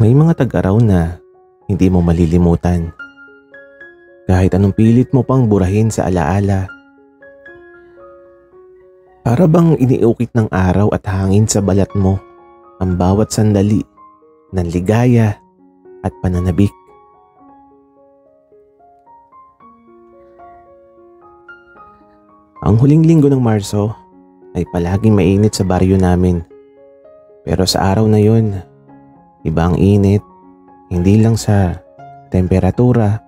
May mga tag-araw na hindi mo malilimutan. Kahit anong pilit mo pang burahin sa alaala. Para bang iniukit ng araw at hangin sa balat mo ang bawat sandali ng ligaya at pananabik. Ang huling linggo ng Marso ay palaging mainit sa baryo namin. Pero sa araw na yon, iba ang init, hindi lang sa temperatura,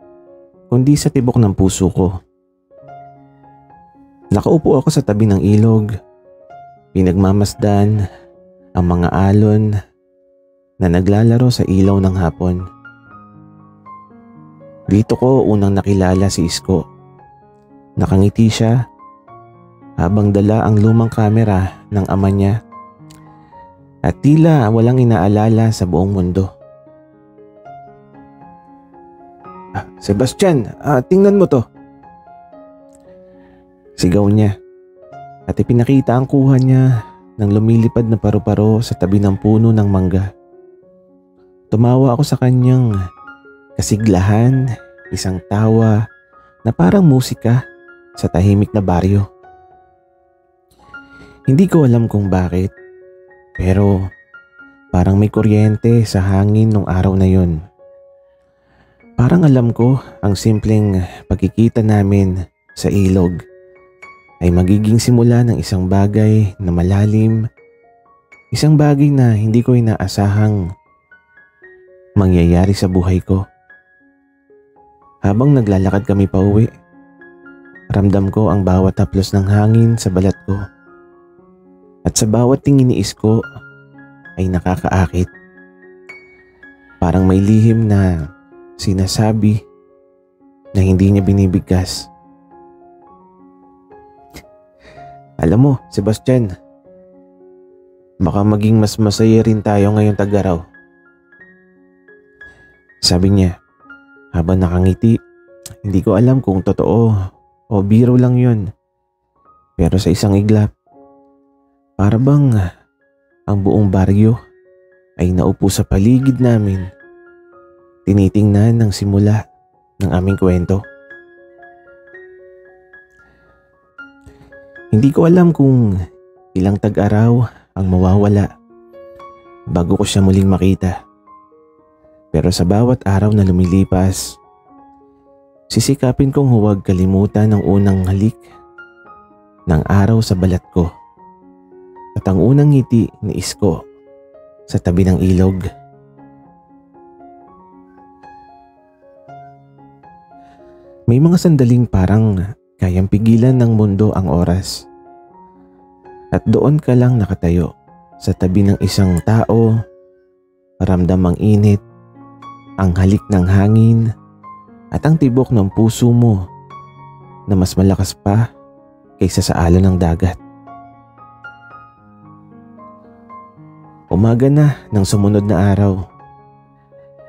kundi sa tibok ng puso ko. Nakaupo ako sa tabi ng ilog, pinagmamasdan ang mga alon na naglalaro sa ilaw ng hapon. Dito ko unang nakilala si Isko. Nakangiti siya habang dala ang lumang kamera ng ama niya at tila walang inaalala sa buong mundo. Sebastian, tingnan mo to. Sigaw niya at ipinakita ang kuha niya ng lumilipad na paru-paro sa tabi ng puno ng mangga. Tumawa ako sa kanyang kasiglahan, isang tawa na parang musika sa tahimik na baryo. Hindi ko alam kung bakit, pero parang may kuryente sa hangin nung araw na yon. Parang alam ko ang simpleng pagkikita namin sa ilog ay magiging simula ng isang bagay na malalim, isang bagay na hindi ko inaasahang mangyayari sa buhay ko. Habang naglalakad kami pauwi, ramdam ko ang bawat haplos ng hangin sa balat ko. At sa bawat tingin ni Isko ay nakakaakit. Parang may lihim na sinasabi na hindi niya binibigkas. Alam mo, Sebastian, baka maging mas masaya rin tayo ngayong tag-araw. Sabi niya habang nakangiti. Hindi ko alam kung totoo o biro lang yun. Pero sa isang iglap, para bang ang buong baryo ay naupo sa paligid namin, tinitingnan ng simula ng aming kwento. Hindi ko alam kung ilang tag-araw ang mawawala bago ko siya muling makita. Pero sa bawat araw na lumilipas, sisikapin kong huwag kalimutan ang unang halik ng araw sa balat ko at ang unang ngiti ni Isko sa tabi ng ilog. May mga sandaling parang kayang pigilan ng mundo ang oras. At doon ka lang nakatayo sa tabi ng isang tao, ramdam ang init, ang halik ng hangin, at ang tibok ng puso mo na mas malakas pa kaysa sa alon ng dagat. Umaga na ng sumunod na araw.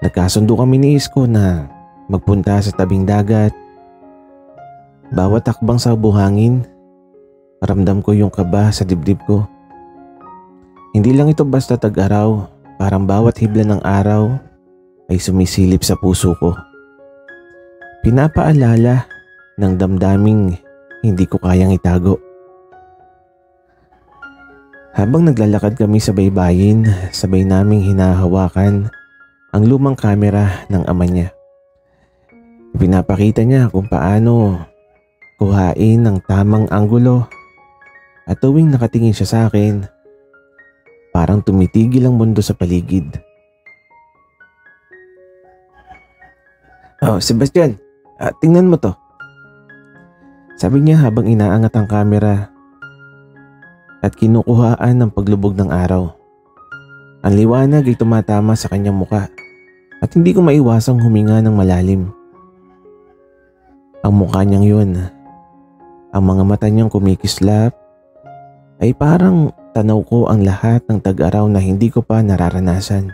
Nagkasundo kami ni Isko na magpunta sa tabing dagat. Bawat takbang sa buhangin, ramdam ko yung kaba sa dibdib ko. Hindi lang ito basta tag-araw, parang bawat hibla ng araw ay sumisilip sa puso ko. Pinapaalala ng damdaming hindi ko kayang itago. Habang naglalakad kami sa baybayin, sabay naming hinahawakan ang lumang kamera ng ama niya. Pinapakita niya kung paano kuhain ng tamang anggulo at tuwing nakatingin siya sa akin, parang tumitigil ang mundo sa paligid. Sebastian, tingnan mo to. Sabi niya habang inaangat ang kamera at kinukuhaan ng paglubog ng araw. Ang liwanag ay tumatama sa kanyang muka at hindi ko maiwasang huminga ng malalim. Ang mukha niyang yun, ang mga mata niyang kumikislap, ay parang tanaw ko ang lahat ng tag-araw na hindi ko pa nararanasan.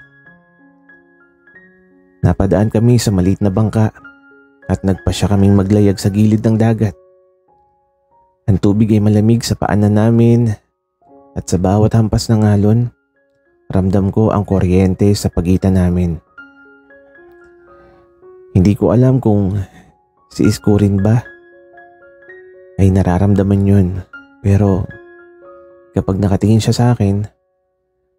Napadaan kami sa maliit na bangka at nagpasya kaming maglayag sa gilid ng dagat. Ang tubig ay malamig sa paanan namin at sa bawat hampas ng alon, Ramdam ko ang kuryente sa pagitan namin. Hindi ko alam kung si Isko rin ba ay nararamdaman yun. Pero kapag nakatingin siya sa akin,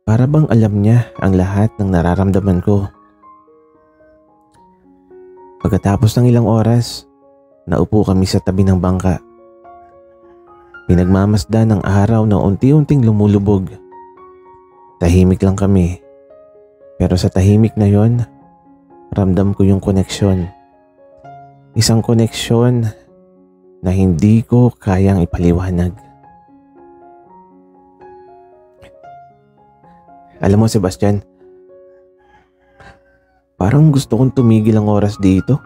para bang alam niya ang lahat ng nararamdaman ko. Pagkatapos ng ilang oras, naupo kami sa tabi ng bangka. Pinagmamasdan ng araw na unti-unting lumulubog. Tahimik lang kami. Pero sa tahimik na yon, ramdam ko yung koneksyon. Isang koneksyon na hindi ko kayang ipaliwanag. Alam mo, Sebastian, parang gusto kong tumigil ang oras dito.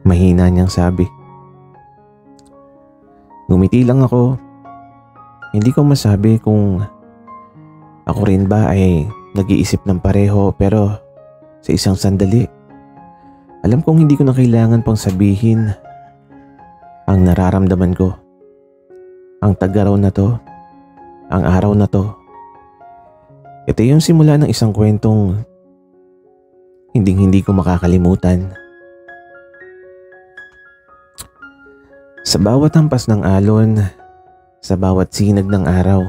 Mahina niyang sabi. Ngumiti lang ako. Hindi ko masabi kung ako rin ba ay nag-iisip ng pareho, pero sa isang sandali, alam kong hindi ko na kailangan pang sabihin ang nararamdaman ko. Ang tagaraw na to, ang araw na to, ito yung simula ng isang kwentong hindi ko makakalimutan. Sa bawat hampas ng alon, sa bawat sinag ng araw,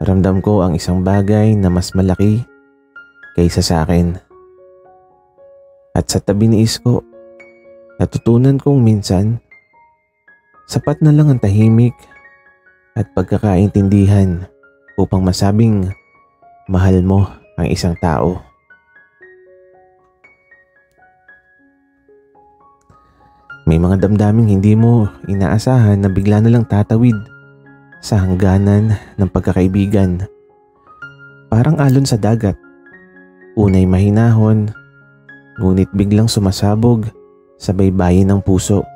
ramdam ko ang isang bagay na mas malaki kaysa sa akin. At sa tabi ni Isko, natutunan kong minsan, sapat na lang ang tahimik at pagkakaintindihan upang masabing mahal mo ang isang tao. May mga damdaming hindi mo inaasahan na bigla na lang tatawid sa hangganan ng pagkakaibigan. Parang alon sa dagat. Unay mahinahon, ngunit biglang sumasabog sa baybayin ng puso.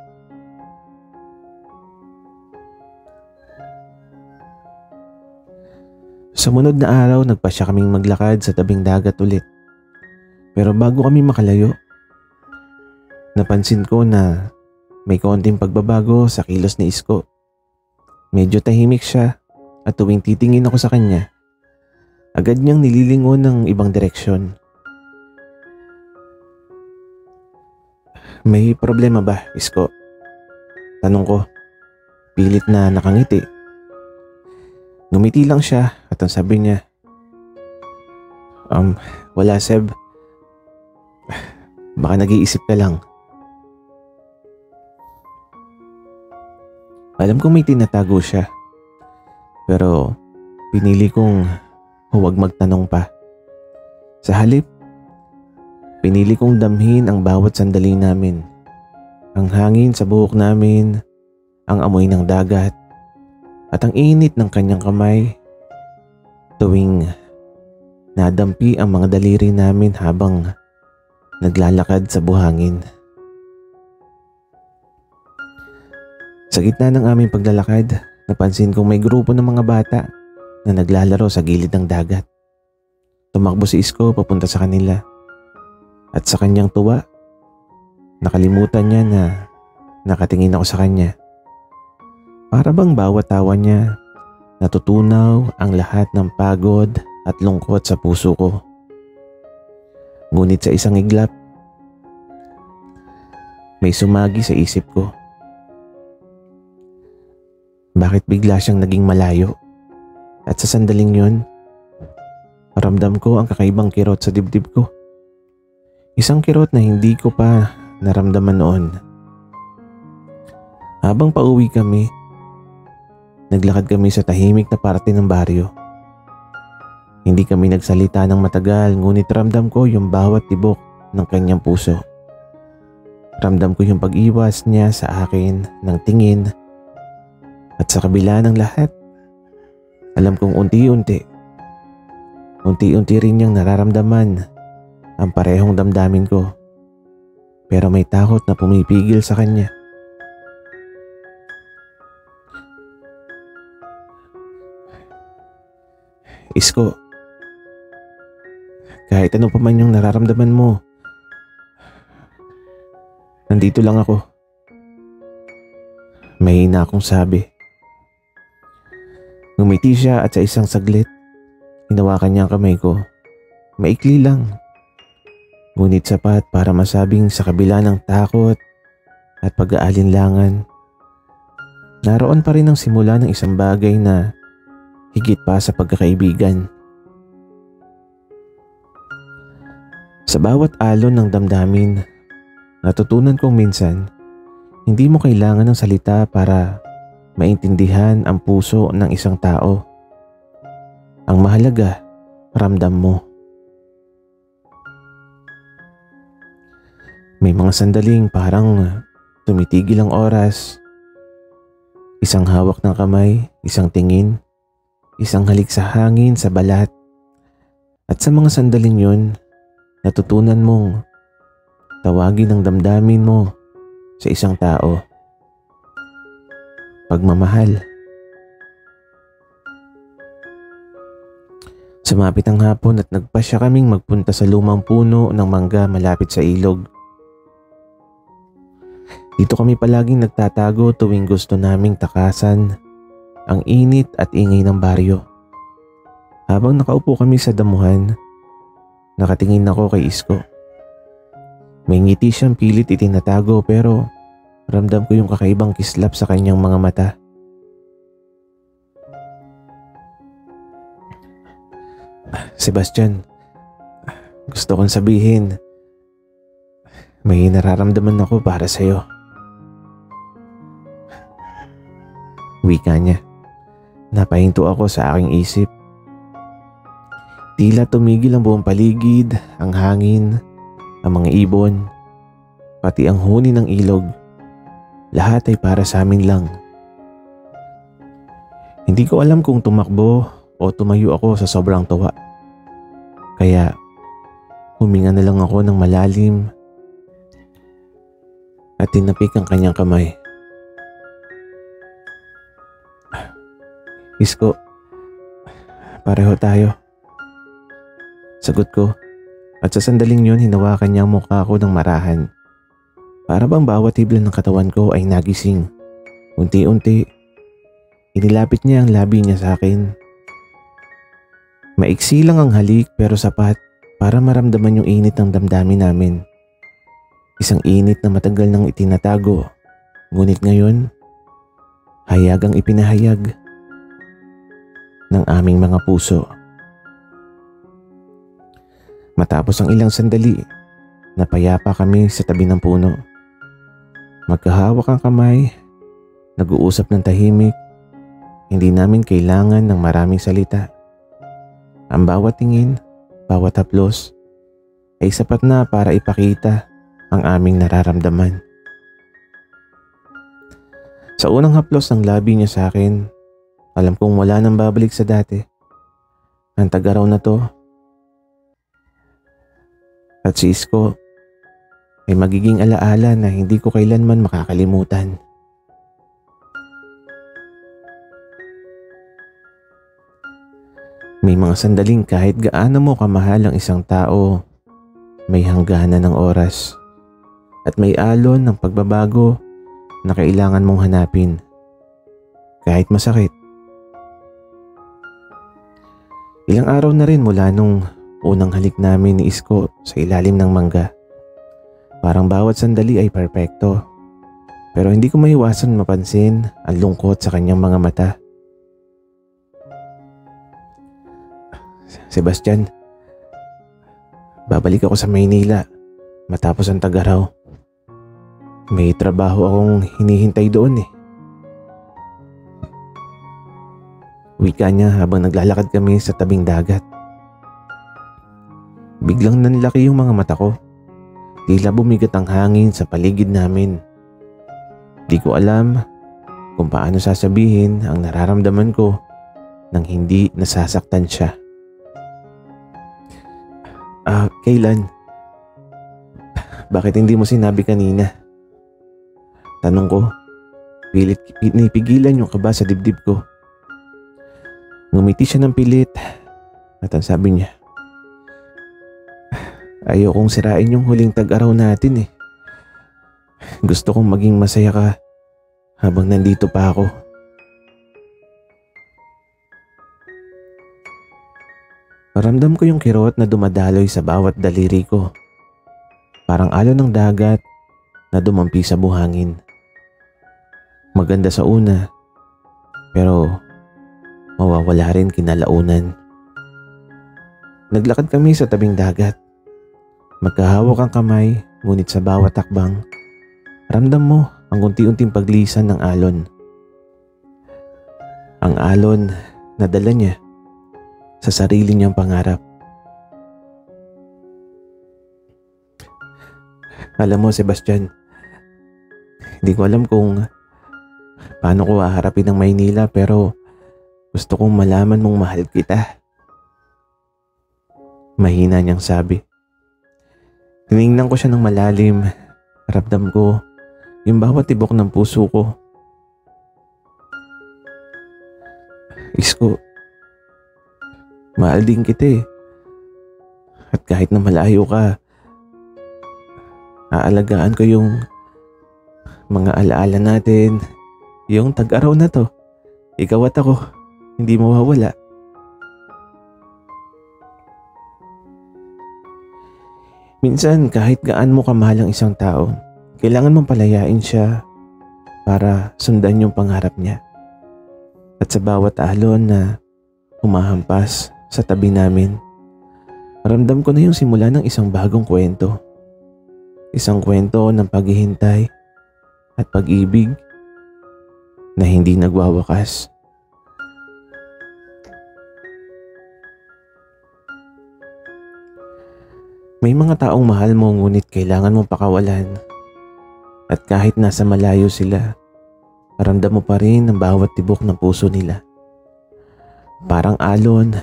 Sa munod na araw, nagpasya kaming maglakad sa tabing dagat ulit. Pero bago kami makalayo, napansin ko na may konting pagbabago sa kilos ni Isko. Medyo tahimik siya at tuwing titingin ako sa kanya, agad niyang nililingon ng ibang direksyon. May problema ba, Isko? Tanong ko, pilit na nakangiti. Ngumiti lang siya at ang sabi niya, wala Seb. Baka nag-iisip ka lang. Alam ko may tinatago siya, pero pinili kong huwag magtanong pa. Sa halip, pinili kong damhin ang bawat sandali namin. Ang hangin sa buhok namin, ang amoy ng dagat, at ang init ng kanyang kamay tuwing nadampi ang mga daliri namin habang naglalakad sa buhangin. Sa gitna ng aming paglalakad, napansin kong may grupo ng mga bata na naglalaro sa gilid ng dagat. Tumakbo si Isko papunta sa kanila. At sa kanyang tuwa, nakalimutan niya na nakatingin ako sa kanya. Para bang bawat tawa niya, natutunaw ang lahat ng pagod at lungkot sa puso ko. Ngunit sa isang iglap, may sumagi sa isip ko. Bakit bigla siyang naging malayo? At sa sandaling yun, ramdam ko ang kakaibang kirot sa dibdib ko. Isang kirot na hindi ko pa naramdaman noon. Habang pauwi kami, naglakad kami sa tahimik na parte ng baryo. Hindi kami nagsalita ng matagal, ngunit ramdam ko yung bawat tibok ng kanyang puso. Ramdam ko yung pag-iwas niya sa akin ng tingin. At sa kabila ng lahat, alam kong unti-unti rin niyang nararamdaman ang parehong damdamin ko. Pero may takot na pumipigil sa kanya. Isko, kahit ano pa man yung nararamdaman mo, nandito lang ako. Mahina akong sabi. Ngumiti siya at sa isang saglit, Hinawakan niya ang kamay ko. Maikli lang. Ngunit sapat para masabing sa kabila ng takot at pag-aalinlangan, naroon pa rin ang simula ng isang bagay na higit pa sa pagkakaibigan. Sa bawat alon ng damdamin, natutunan kong minsan, hindi mo kailangan ng salita para maintindihan ang puso ng isang tao. Ang mahalaga, ramdam mo. May mga sandaling parang tumitigil ang oras. Isang hawak ng kamay, isang tingin, isang halik sa hangin sa balat. At sa mga sandaling yun, natutunan mong tawagin ang damdamin mo sa isang tao. Pagmamahal. Sumapit ang hapon at nagpasya kaming magpunta sa lumang puno ng mangga malapit sa ilog. Dito kami palaging nagtatago tuwing gusto naming takasan ang init at ingay ng baryo. Habang nakaupo kami sa damuhan, nakatingin ako kay Isko. May ngiti siyang pilit itinatago pero ramdam ko yung kakaibang kislap sa kanyang mga mata. Sebastian, gusto kong sabihin, may nararamdaman ako para sa'yo. Wika niya. Napahinto ako sa aking isip. Tila tumigil ang buong paligid, ang hangin, ang mga ibon, pati ang huni ng ilog. Lahat ay para sa amin lang. Hindi ko alam kung tumakbo o tumayo ako sa sobrang tuwa. Kaya huminga na lang ako ng malalim at tinapik ang kanyang kamay. Isko, pareho tayo. Sagot ko, at sa sandaling yun hinawakan niya ang mukha ko ng marahan. Para bang bawat hibla ng katawan ko ay nagising. Unti-unti, inilapit niya ang labi niya sa akin. Maiksi lang ang halik pero sapat para maramdaman yung init ng damdamin namin. Isang init na matagal nang itinatago, ngunit ngayon, hayagang ipinahayag ng aming mga puso. Matapos ang ilang sandali, napayapa kami sa tabi ng puno. Magkahawak ang kamay, nag-uusap ng tahimik, hindi namin kailangan ng maraming salita. Ang bawat tingin, bawat haplos, ay sapat na para ipakita ang aming nararamdaman. Sa unang haplos ng labi niya sa akin, alam kong wala nang babalik sa dati. Ang tagaraw na to at si Isko ay magiging alaala na hindi ko kailanman makakalimutan. May mga sandaling kahit gaano mo kamahal ang isang tao, may hangganan ng oras at may alon ng pagbabago na kailangan mong hanapin. Kahit masakit. Ilang araw na rin mula nung unang halik namin ni Isko sa ilalim ng mangga. Parang bawat sandali ay perpekto. Pero hindi ko maiwasan mapansin ang lungkot sa kanyang mga mata. Sebastian, babalik ako sa Maynila matapos ang tagaraw. May trabaho akong hinihintay doon eh. Wika niya habang naglalakad kami sa tabing dagat. Biglang nanlaki yung mga mata ko. Tila bumigat ang hangin sa paligid namin. Di ko alam kung paano sasabihin ang nararamdaman ko nang hindi nasasaktan siya. Kailan? Bakit hindi mo sinabi kanina? Tanong ko. Pilit pinipigilan yung kaba sa dibdib ko. Ngumiti siya ng pilit at ang sabi niya, ayokong sirain yung huling tag-araw natin eh. Gusto kong maging masaya ka habang nandito pa ako. Ramdam ko yung kirot na dumadaloy sa bawat daliri ko. Parang alon ng dagat na dumampi sa buhangin. Maganda sa una, pero mawawala rin kinalaunan. Naglakad kami sa tabing dagat. Magkahawak ang kamay, ngunit sa bawat takbang, ramdam mo ang unti-unting paglisan ng alon. Ang alon na dala niya sa sarili niyang pangarap. Alam mo, Sebastian, hindi ko alam kung paano ko haharapin ang Maynila, pero gusto kong malaman mong mahal kita. Mahina niyang sabi. Tiningnan ko siya ng malalim. Ramdam ko yung bawat tibok ng puso ko. Isko, mahal din kita eh. At kahit na malayo ka, aalagaan ko yung mga alaala natin. Yung tag-araw na to, ikaw at ako, hindi mawawala. Minsan kahit gaan mo kamahal ang isang tao, kailangan mong palayain siya para sundan yung pangarap niya. At sa bawat alon na humahampas sa tabi namin, ramdam ko na yung simula ng isang bagong kwento. Isang kwento ng paghihintay at pag-ibig na hindi nagwawakas. May mga taong mahal mo ngunit kailangan mong pakawalan. At kahit nasa malayo sila, ramdam mo pa rin ang bawat tibok ng puso nila. Parang alon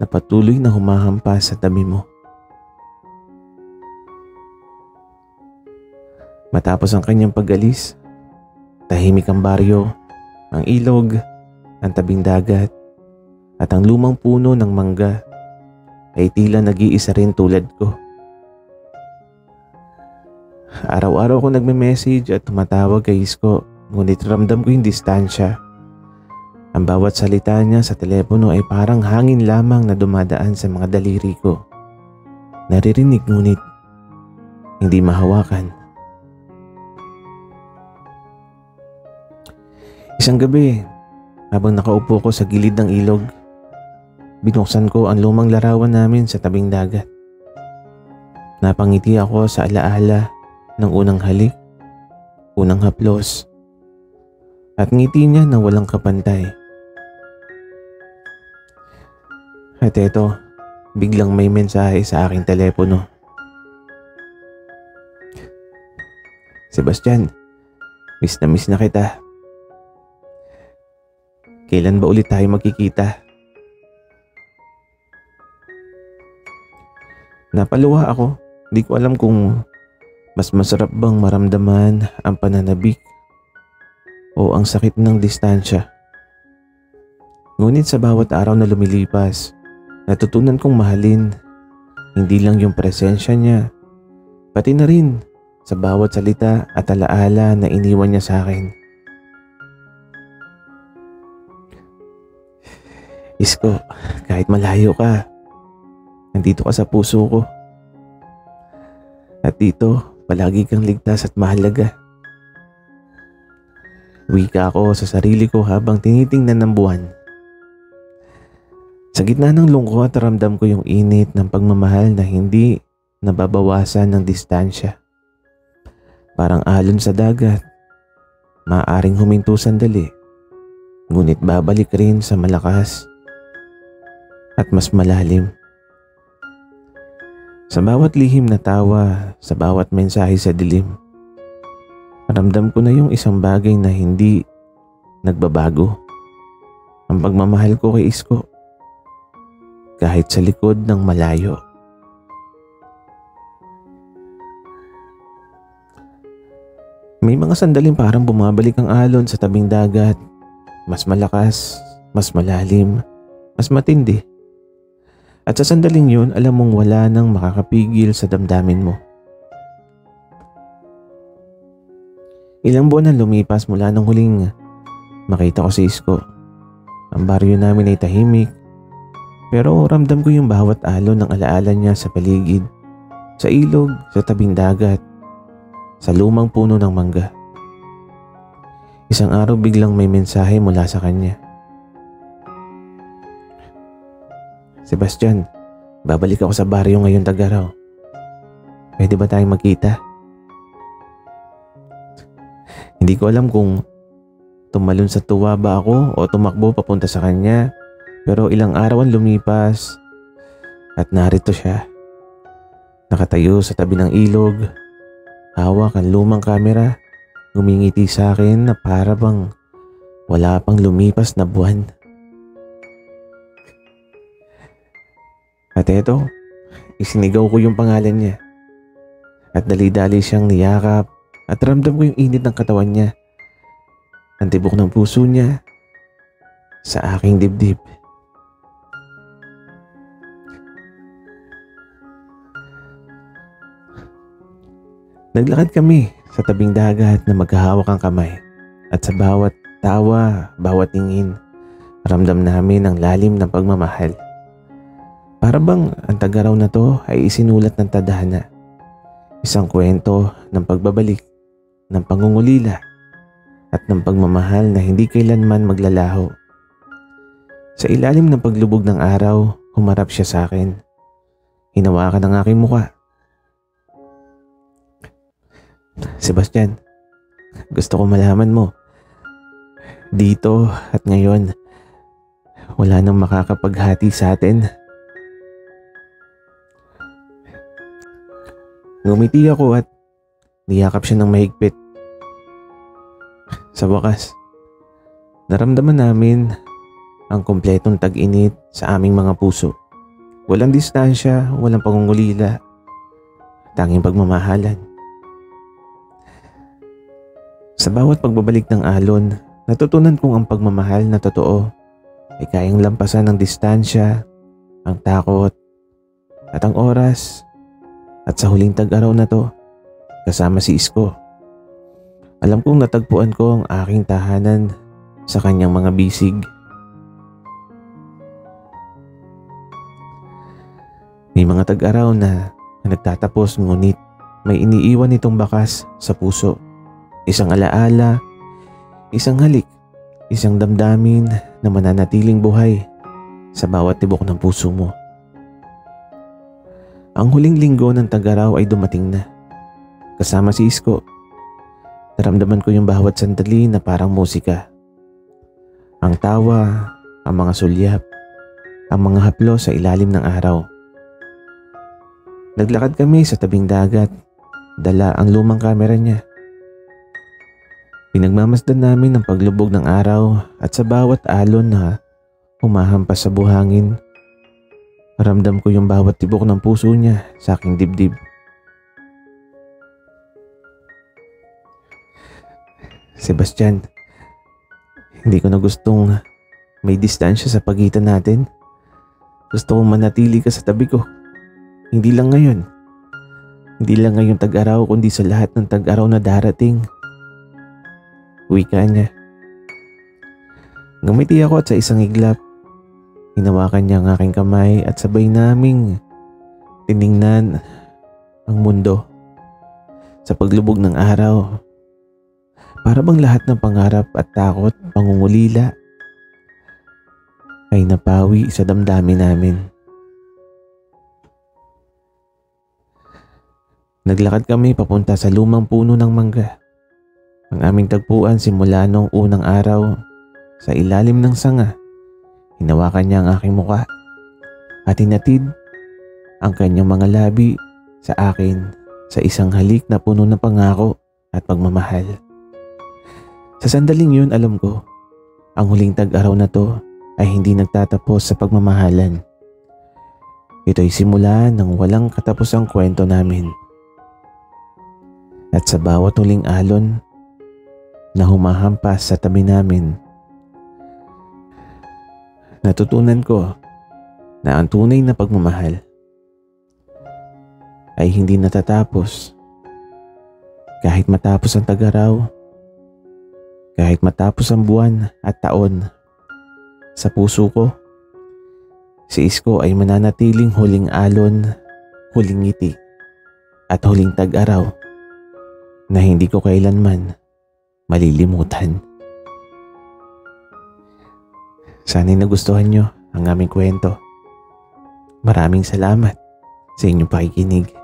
na patuloy na humahampas sa tabi mo. Matapos ang kanyang pag-alis, tahimik ang baryo, ang ilog, ang tabing dagat, at ang lumang puno ng mangga ay tila nag-iisa rin tulad ko. Araw-araw ko nagme-message at tumatawag kay Isko, ngunit ramdam ko yung distansya. Ang bawat salita niya sa telepono ay parang hangin lamang na dumadaan sa mga daliri ko. Naririnig ngunit hindi mahawakan. Isang gabi, habang nakaupo ko sa gilid ng ilog, binuksan ko ang lumang larawan namin sa tabing dagat. Napangiti ako sa alaala ng unang halik, unang haplos, at ngiti niya na walang kapantay. At eto, biglang may mensahe sa aking telepono. Sebastian, miss na kita. Kailan ba ulit tayo magkikita? Napaluha ako. Di ko alam kung mas masarap bang maramdaman ang pananabik o ang sakit ng distansya. Ngunit sa bawat araw na lumilipas, natutunan kong mahalin hindi lang yung presensya niya, pati na rin sa bawat salita at alaala na iniwan niya sa akin. Isko, kahit malayo ka, nandito ka sa puso ko. At dito, palagi kang ligtas at mahalaga. Wika ako sa sarili ko habang tinitingnan ng buwan. Sa gitna ng lungkot, ramdam ko yung init ng pagmamahal na hindi nababawasan ng distansya. Parang alon sa dagat, maaaring huminto sandali, ngunit babalik rin sa malakas at mas malalim. Sa bawat lihim na tawa, sa bawat mensahe sa dilim, ramdam ko na yung isang bagay na hindi nagbabago. Ang pagmamahal ko kay Isko, kahit sa likod ng malayo. May mga sandaling parang bumabalik ang alon sa tabing dagat. Mas malakas, mas malalim, mas matindi. At sa sandaling yun, alam mong wala nang makakapigil sa damdamin mo. Ilang buwan ang lumipas mula nung huling makita ko si Isko. Ang baryo namin ay tahimik, Pero ramdam ko yung bawat alon ng alaala niya sa paligid, sa ilog, sa tabing dagat, sa lumang puno ng mangga. Isang araw biglang may mensahe mula sa kanya. "Sebastian, babalik ako sa baryo ngayon Tag-Araw. Pwede ba tayong magkita?" Hindi ko alam kung tumalon sa tuwa ba ako o tumakbo papunta sa kanya, pero ilang araw ang lumipas at narito siya. Nakatayo sa tabi ng ilog, hawak ang lumang kamera, ngumingiti sa akin na para bang wala pang lumipas na buwan. At eto, isinigaw ko yung pangalan niya. At dali-dali siyang niyakap at ramdam ko yung init ng katawan niya. Ang tibok ng puso niya sa aking dibdib. Naglakad kami sa tabing dagat na maghahawak ang kamay at sa bawat tawa, bawat tingin, ramdam namin ang lalim ng pagmamahal. Para bang ang Tag-Araw na to ay isinulat ng tadhana. Isang kwento ng pagbabalik, ng pangungulila at ng pagmamahal na hindi kailanman maglalaho. Sa ilalim ng paglubog ng araw, humarap siya sa akin. Hinawakan ang aking muka. "Sebastian, gusto ko malaman mo. Dito at ngayon, wala nang makakapaghati sa atin." Ngumiti ako at niyakap siya ng mahigpit. Sa wakas, naramdaman namin ang kumpletong tag-init sa aming mga puso. Walang distansya, walang pangungulila, tanging pagmamahalan. Sa bawat pagbabalik ng alon, natutunan kong ang pagmamahal na totoo ay kayang lampasan ng distansya, ang takot, at ang oras. At sa huling Tag-Araw na to, kasama si Isko, alam kong natagpuan ko ang aking tahanan sa kanyang mga bisig. May mga Tag-Araw na nagtatapos ngunit may iniiwan itong bakas sa puso. Isang alaala, isang halik, isang damdamin na mananatiling buhay sa bawat tibok ng puso mo. Ang huling linggo ng Tag-Araw ay dumating na. Kasama si Isko, naramdaman ko yung bawat sandali na parang musika. Ang tawa, ang mga sulyap, ang mga haplo sa ilalim ng araw. Naglakad kami sa tabing dagat, dala ang lumang kamera niya. Pinagmamasdan namin ang paglubog ng araw at sa bawat alon na humahampas sa buhangin, ramdam ko yung bawat tibok ng puso niya sa aking dibdib. "Sebastian, hindi ko na gustong may distansya sa pagitan natin. Gusto kong manatili ka sa tabi ko. Hindi lang ngayon. Hindi lang ngayong Tag-Araw kundi sa lahat ng Tag-Araw na darating." Wika niya. Ngumiti ako at sa isang iglap, hinawakan niya ang aking kamay at sabay naming tiningnan ang mundo. Sa paglubog ng araw, para bang lahat ng pangarap at takot, pangungulila ay napawi sa damdamin namin. Naglakad kami papunta sa lumang puno ng mangga. Ang aming tagpuan simula noong unang araw. Sa ilalim ng sanga, hinawakan niya ang aking muka at hinatid ang kanyang mga labi sa akin sa isang halik na puno ng pangako at pagmamahal. Sa sandaling yun alam ko, ang huling Tag-Araw na to ay hindi nagtatapos sa pagmamahalan. Ito'y simula ng walang katapusang kwento namin. At sa bawat huling alon na humahampas sa tabi namin, natutunan ko na ang tunay na pagmamahal ay hindi natatapos kahit matapos ang Tag-Araw, kahit matapos ang buwan at taon. Sa puso ko, si Isko ay mananatiling huling alon, huling ngiti, at huling tag-araw na hindi ko kailanman malilimutan. Sana'y nagustuhan nyo ang aming kwento. Maraming salamat sa inyong pakikinig.